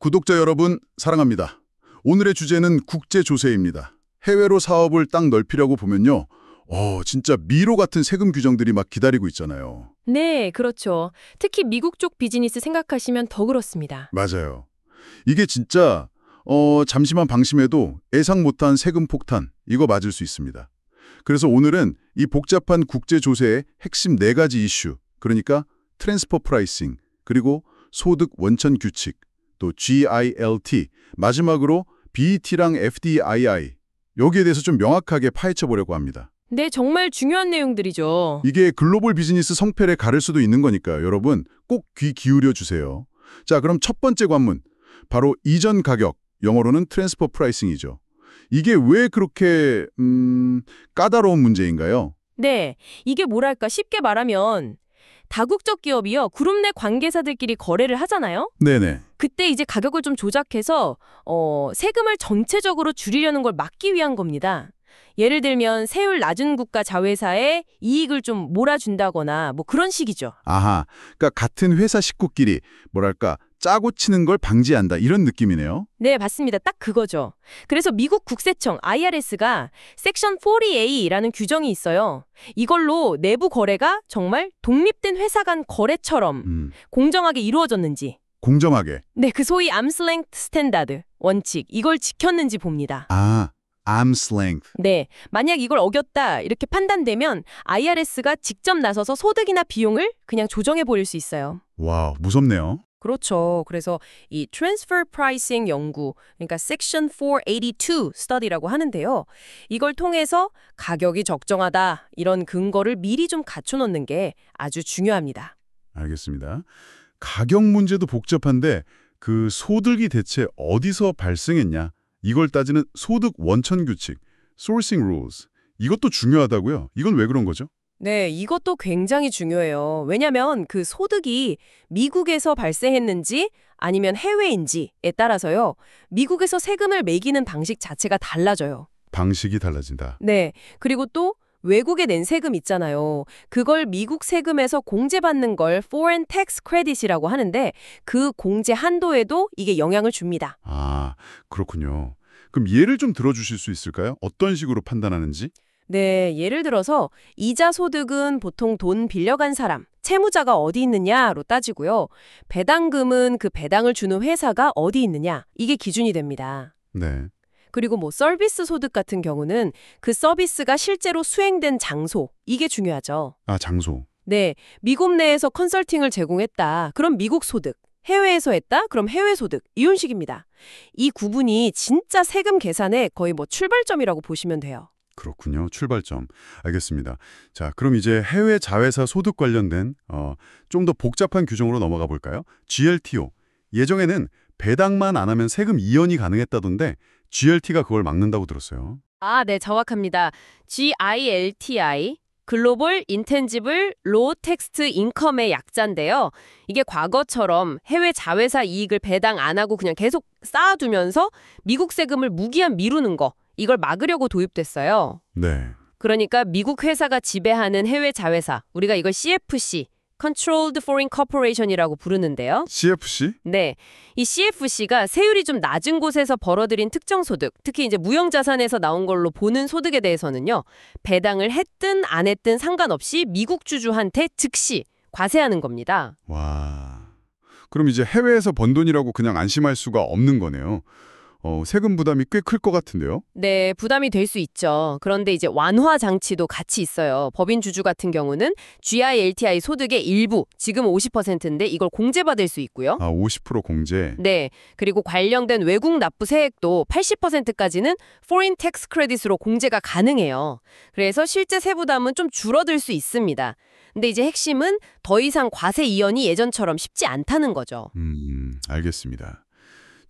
구독자 여러분, 사랑합니다. 오늘의 주제는 국제조세입니다. 해외로 사업을 딱 넓히려고 보면요. 진짜 미로 같은 세금 규정들이 막 기다리고 있잖아요. 네, 그렇죠. 특히 미국 쪽 비즈니스 생각하시면 더 그렇습니다. 맞아요. 이게 진짜 잠시만 방심해도 예상 못한 세금 폭탄, 이거 맞을 수 있습니다. 그래서 오늘은 이 복잡한 국제조세의 핵심 4가지 이슈, 그러니까 트랜스퍼 프라이싱, 그리고 소득 원천 규칙, 또 GILT, 마지막으로 BET랑 FDII, 여기에 대해서 좀 명확하게 파헤쳐 보려고 합니다. 네, 정말 중요한 내용들이죠. 이게 글로벌 비즈니스 성패를 가를 수도 있는 거니까요. 여러분 꼭 귀 기울여 주세요. 자, 그럼 첫 번째 관문, 바로 이전 가격, 영어로는 트랜스퍼 프라이싱이죠. 이게 왜 그렇게 까다로운 문제인가요? 네, 이게 뭐랄까 쉽게 말하면 다국적 기업이요. 그룹 내 관계사들끼리 거래를 하잖아요. 네네. 그때 이제 가격을 좀 조작해서 세금을 전체적으로 줄이려는 걸 막기 위한 겁니다. 예를 들면 세율 낮은 국가 자회사에 이익을 좀 몰아준다거나 뭐 그런 식이죠. 아하, 그러니까 같은 회사 식구끼리 뭐랄까 짜고 치는 걸 방지한다 이런 느낌이네요. 네, 맞습니다. 딱 그거죠. 그래서 미국 국세청 IRS가 섹션 40A라는 규정이 있어요. 이걸로 내부 거래가 정말 독립된 회사 간 거래처럼 공정하게 이루어졌는지. 공정하게. 네, 그 소위 암스랭트 스탠다드 원칙 이걸 지켰는지 봅니다. 아, arm's length. 네, 만약 이걸 어겼다 이렇게 판단되면 IRS가 직접 나서서 소득이나 비용을 그냥 조정해 버릴 수 있어요. 와, 무섭네요. 그렇죠. 그래서 이 트랜스퍼 프라이싱 연구, 그러니까 섹션 482 스터디라고 하는데요. 이걸 통해서 가격이 적정하다 이런 근거를 미리 좀 갖춰놓는 게 아주 중요합니다. 알겠습니다. 가격 문제도 복잡한데 그 소득이 대체 어디서 발생했냐? 이걸 따지는 소득 원천 규칙, sourcing rules. 이것도 중요하다고요? 이건 왜 그런 거죠? 네, 이것도 굉장히 중요해요. 왜냐하면 그 소득이 미국에서 발생했는지 아니면 해외인지에 따라서요. 미국에서 세금을 매기는 방식 자체가 달라져요. 방식이 달라진다. 네, 그리고 또 외국에 낸 세금 있잖아요. 그걸 미국 세금에서 공제받는 걸 foreign tax credit이라고 하는데 그 공제 한도에도 이게 영향을 줍니다. 아, 그렇군요. 그럼 예를 좀 들어주실 수 있을까요? 어떤 식으로 판단하는지? 네, 예를 들어서 이자 소득은 보통 돈 빌려간 사람, 채무자가 어디 있느냐로 따지고요. 배당금은 그 배당을 주는 회사가 어디 있느냐, 이게 기준이 됩니다. 네. 그리고 뭐 서비스 소득 같은 경우는 그 서비스가 실제로 수행된 장소, 이게 중요하죠. 아, 장소. 네, 미국 내에서 컨설팅을 제공했다. 그럼 미국 소득. 해외에서 했다? 그럼 해외 소득. 이런 식입니다. 이 구분이 진짜 세금 계산의 거의 뭐 출발점이라고 보시면 돼요. 그렇군요. 출발점. 알겠습니다. 자, 그럼 이제 해외 자회사 소득 관련된 좀 더 복잡한 규정으로 넘어가 볼까요? GLTO. 예정에는 배당만 안 하면 세금 이연이 가능했다던데 GLT가 그걸 막는다고 들었어요. 아, 네, 정확합니다. GILTI, 글로벌 인텐지블 로우 텍스트 인컴의 약자인데요. 이게 과거처럼 해외 자회사 이익을 배당 안 하고 그냥 계속 쌓아두면서 미국 세금을 무기한 미루는 거, 이걸 막으려고 도입됐어요. 네. 그러니까 미국 회사가 지배하는 해외 자회사, 우리가 이걸 CFC, Controlled Foreign Corporation이라고 부르는데요. CFC? 네, 이 CFC가 세율이 좀 낮은 곳에서 벌어들인 특정 소득, 특히 이제 무형자산에서 나온 걸로 보는 소득에 대해서는요, 배당을 했든 안 했든 상관없이 미국 주주한테 즉시 과세하는 겁니다. 와. 그럼 이제 해외에서 번 돈이라고 그냥 안심할 수가 없는 거네요. 세금 부담이 꽤 클 것 같은데요? 네, 부담이 될 수 있죠. 그런데 이제 완화 장치도 같이 있어요. 법인 주주 같은 경우는 GILTI 소득의 일부, 지금 50%인데 이걸 공제받을 수 있고요. 아, 50% 공제. 네, 그리고 관련된 외국 납부 세액도 80%까지는 Foreign Tax Credit으로 공제가 가능해요. 그래서 실제 세부담은 좀 줄어들 수 있습니다. 근데 이제 핵심은 더 이상 과세 이연이 예전처럼 쉽지 않다는 거죠. 알겠습니다.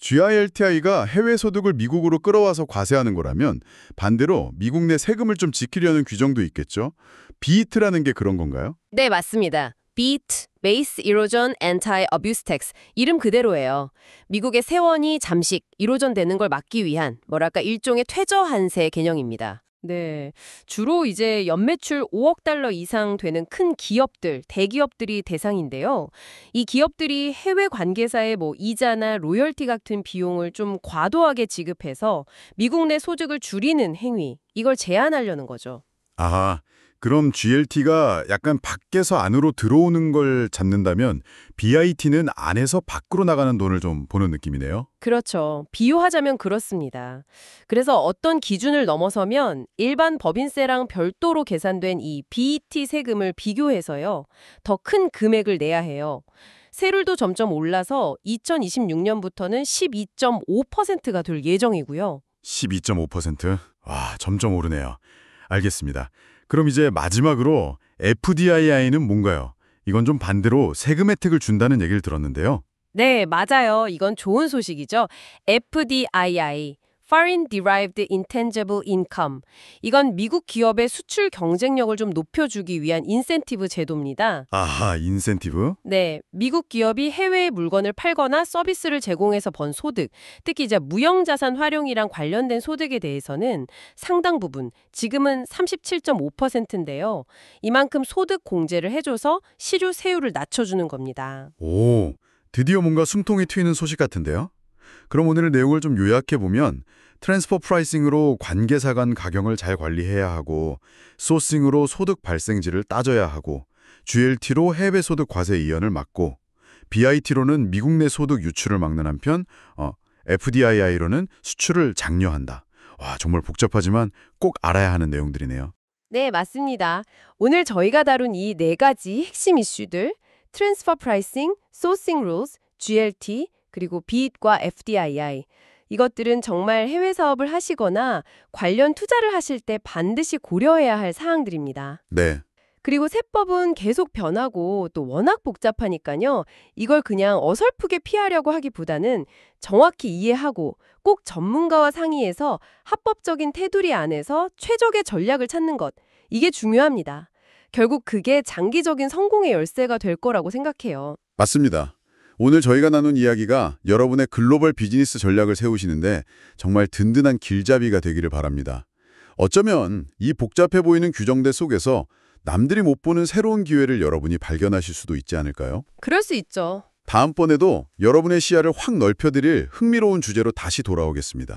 GILTI가 해외 소득을 미국으로 끌어와서 과세하는 거라면 반대로 미국 내 세금을 좀 지키려는 규정도 있겠죠? BEAT라는 게 그런 건가요? 네, 맞습니다. BEAT, Base Erosion Anti-Abuse Tax, 이름 그대로예요. 미국의 세원이 잠식, 이로전 되는 걸 막기 위한 뭐랄까 일종의 퇴저 한세 개념입니다. 네. 주로 이제 연매출 5억 달러 이상 되는 큰 기업들, 대기업들이 대상인데요. 이 기업들이 해외 관계사의 뭐 이자나 로열티 같은 비용을 좀 과도하게 지급해서 미국 내 소득을 줄이는 행위, 이걸 제한하려는 거죠. 아하, 그럼 GLT가 약간 밖에서 안으로 들어오는 걸 잡는다면 BIT는 안에서 밖으로 나가는 돈을 좀 보는 느낌이네요. 그렇죠. 비유하자면 그렇습니다. 그래서 어떤 기준을 넘어서면 일반 법인세랑 별도로 계산된 이 BET 세금을 비교해서요, 더 큰 금액을 내야 해요. 세율도 점점 올라서 2026년부터는 12.5%가 될 예정이고요. 12.5%? 와, 점점 오르네요. 알겠습니다. 그럼 이제 마지막으로 FDII는 뭔가요? 이건 좀 반대로 세금 혜택을 준다는 얘기를 들었는데요. 네, 맞아요. 이건 좋은 소식이죠. FDII, Foreign Derived Intangible Income. 이건 미국 기업의 수출 경쟁력을 좀 높여주기 위한 인센티브 제도입니다. 아하, 인센티브? 네, 미국 기업이 해외에 물건을 팔거나 서비스를 제공해서 번 소득, 특히 이제 무형자산 활용이랑 관련된 소득에 대해서는 상당 부분, 지금은 37.5%인데요. 이만큼 소득 공제를 해줘서 실효 세율을 낮춰주는 겁니다. 오, 드디어 뭔가 숨통이 트이는 소식 같은데요? 그럼 오늘 내용을 좀 요약해보면 트랜스퍼 프라이싱으로 관계사 간 가경을 잘 관리해야 하고 소싱으로 소득 발생지를 따져야 하고 GLT로 해외 소득 과세 이연을 막고 BIT로는 미국 내 소득 유출을 막는 한편 FDII로는 수출을 장려한다. 와, 정말 복잡하지만 꼭 알아야 하는 내용들이네요. 네, 맞습니다. 오늘 저희가 다룬 이 네 가지 핵심 이슈들, 트랜스퍼 프라이싱, 소싱 룰스, GLT, 그리고 BEAT과 FDII. 이것들은 정말 해외 사업을 하시거나 관련 투자를 하실 때 반드시 고려해야 할 사항들입니다. 네. 그리고 세법은 계속 변하고 또 워낙 복잡하니까요. 이걸 그냥 어설프게 피하려고 하기보다는 정확히 이해하고 꼭 전문가와 상의해서 합법적인 테두리 안에서 최적의 전략을 찾는 것. 이게 중요합니다. 결국 그게 장기적인 성공의 열쇠가 될 거라고 생각해요. 맞습니다. 오늘 저희가 나눈 이야기가 여러분의 글로벌 비즈니스 전략을 세우시는데 정말 든든한 길잡이가 되기를 바랍니다. 어쩌면 이 복잡해 보이는 규정대 속에서 남들이 못 보는 새로운 기회를 여러분이 발견하실 수도 있지 않을까요? 그럴 수 있죠. 다음번에도 여러분의 시야를 확 넓혀드릴 흥미로운 주제로 다시 돌아오겠습니다.